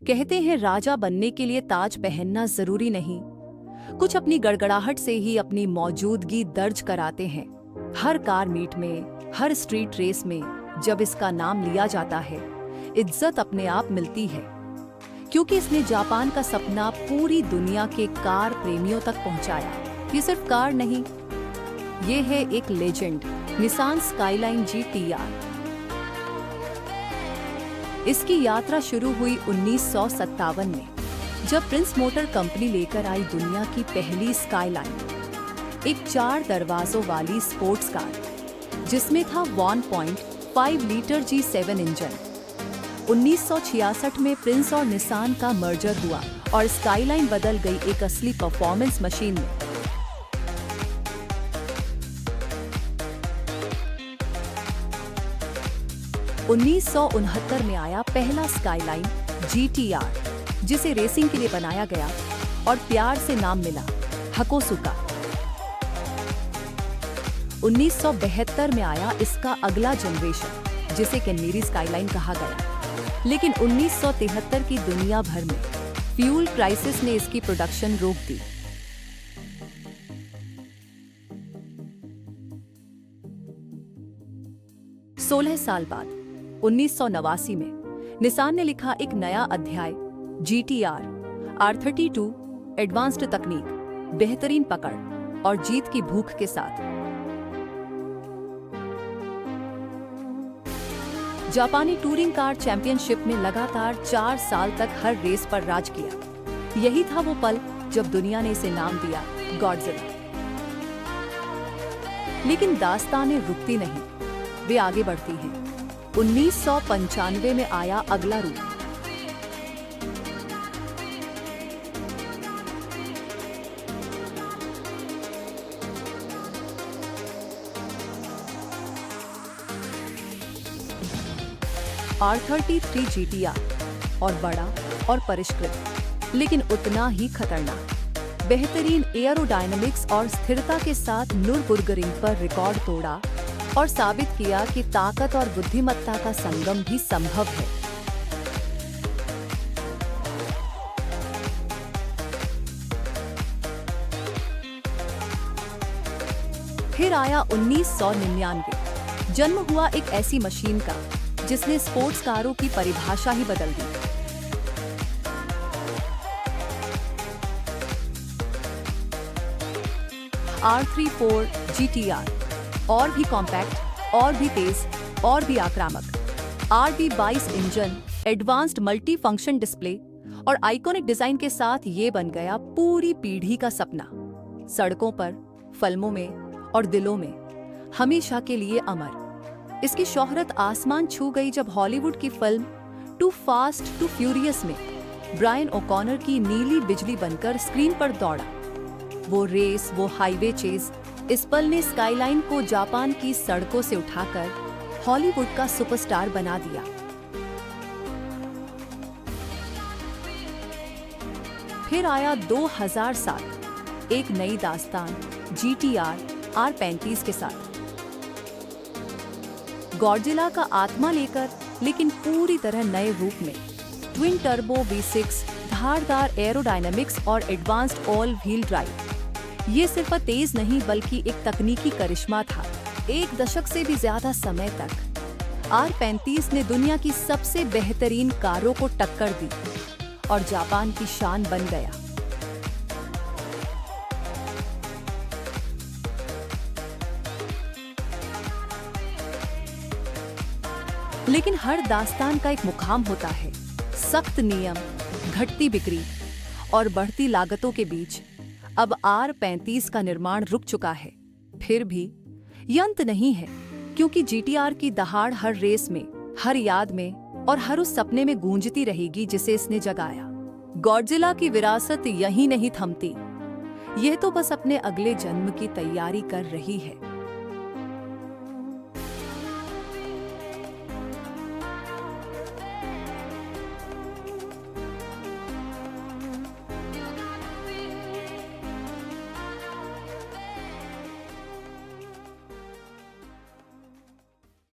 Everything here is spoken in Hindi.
कहते हैं राजा बनने के लिए ताज पहनना जरूरी नहीं, कुछ अपनी गड़गड़ाहट से ही अपनी मौजूदगी दर्ज कराते हैं। हर कार मीट में, हर स्ट्रीट रेस में जब इसका नाम लिया जाता है, इज्जत अपने आप मिलती है, क्योंकि इसने जापान का सपना पूरी दुनिया के कार प्रेमियों तक पहुंचाया। ये सिर्फ कार नहीं, ये है एक लेजेंड, निसान स्काईलाइन GTR। इसकी यात्रा शुरू हुई 1957 में, जब प्रिंस मोटर कंपनी लेकर आई दुनिया की पहली स्काईलाइन, एक 4 दरवाजों वाली स्पोर्ट्स कार, जिसमें था 1.5 लीटर G7 इंजन। 1966 में प्रिंस और निसान का मर्जर हुआ और स्काईलाइन बदल गई एक असली परफॉर्मेंस मशीन में। (1969) में आया पहला स्काईलाइन GTR, जिसे रेसिंग के लिए बनाया गया और प्यार से नाम मिला हकोसुका। 1972 में आया इसका अगला जनरेशन, जिसे कैनमेरी स्काईलाइन कहा गया, लेकिन 1973 की दुनिया भर में फ्यूल क्राइसिस ने इसकी प्रोडक्शन रोक दी। सोलह साल बाद 1989 में निसान ने लिखा एक नया अध्याय, GTR R32, एडवांस्ड तकनीक, बेहतरीन पकड़ और जीत की भूख के साथ। जापानी टूरिंग कार चैंपियनशिप में लगातार 4 साल तक हर रेस पर राज किया। यही था वो पल जब दुनिया ने इसे नाम दिया गॉडजिला। लेकिन दास्तानें रुकती नहीं, वे आगे बढ़ती हैं। 1995 में आया अगला रूप, R33 GTR, और बड़ा और परिष्कृत, लेकिन उतना ही खतरनाक। बेहतरीन एयरोडायनामिक्स और स्थिरता के साथ नूरबुर्गरिंग पर रिकॉर्ड तोड़ा और साबित किया कि ताकत और बुद्धिमत्ता का संगम भी संभव है। फिर आया 1999, जन्म हुआ एक ऐसी मशीन का जिसने स्पोर्ट्स कारों की परिभाषा ही बदल दी। R34 GTR, और भी कॉम्पैक्ट, और भी तेज, और भी आक्रामक। RB22 engine, advanced multi function display और आइकॉनिक डिजाइन के साथ ये बन गया पूरी पीढ़ी का सपना। सड़कों पर, फिल्मों में और दिलों में हमेशा के लिए अमर। इसकी शोहरत आसमान छू गई जब हॉलीवुड की film two fast two furious में ब्रायन ओकॉनर की नीली बिजली बनकर स्क्रीन पर दौड़ा। वो रेस, वो हाईवे चेज, इस पल ने स्काईलाइन को जापान की सड़कों से उठाकर हॉलीवुड का सुपरस्टार बना दिया। फिर आया 2007, एक नई दास्तान, GTR R35 के साथ। गॉडजिला का आत्मा लेकर, लेकिन पूरी तरह नए रूप में। ट्विन टर्बो V6, धारदार एरोडायनामिक्स और एडवांस्ड ऑल व्हील ड्राइव। ये सिर्फ तेज नहीं बल्कि एक तकनीकी करिश्मा था। 1 दशक से भी ज्यादा समय तक R35 ने दुनिया की सबसे बेहतरीन कारों को टक्कर दी और जापान की शान बन गया। लेकिन हर दास्तान का एक मुकाम होता है। सख्त नियम, घटती बिक्री और बढ़ती लागतों के बीच अब R35 का निर्माण रुक चुका है। फिर भी ये अंत नहीं है, क्योंकि GTR की दहाड़ हर रेस में, हर याद में और हर उस सपने में गूंजती रहेगी जिसे इसने जगाया। गॉडजिला की विरासत यहीं नहीं थमती, यह तो बस अपने अगले जन्म की तैयारी कर रही है।